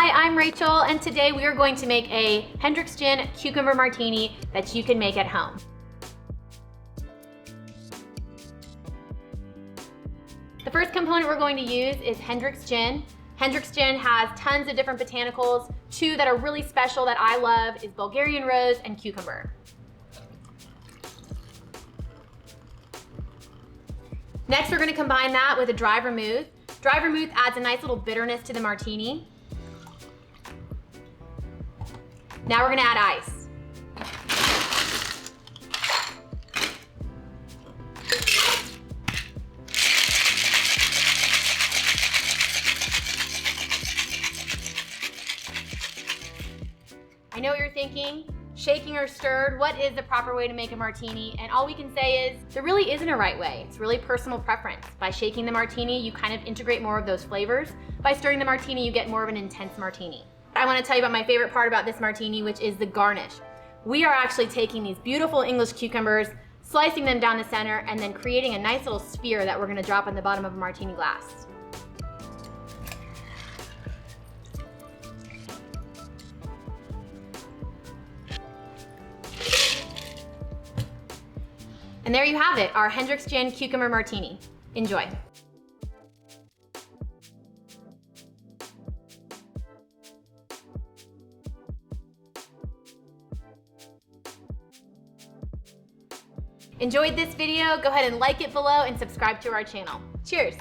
Hi, I'm Rachel, and today we are going to make a Hendrick's Gin Cucumber Martini that you can make at home. The first component we're going to use is Hendrick's Gin. Hendrick's Gin has tons of different botanicals. Two that are really special that I love is Bulgarian rose and cucumber. Next, we're going to combine that with a dry vermouth. Dry vermouth adds a nice little bitterness to the martini. Now we're going to add ice. I know what you're thinking, shaking or stirred, what is the proper way to make a martini? And all we can say is, there really isn't a right way. It's really personal preference. By shaking the martini, you kind of integrate more of those flavors. By stirring the martini, you get more of an intense martini. I want to tell you about my favorite part about this martini, which is the garnish. We are actually taking these beautiful English cucumbers, slicing them down the center, and then creating a nice little sphere that we're going to drop on the bottom of a martini glass. And there you have it, our Hendrick's Gin Cucumber Martini. Enjoy. Enjoyed this video? Go ahead and like it below and subscribe to our channel. Cheers!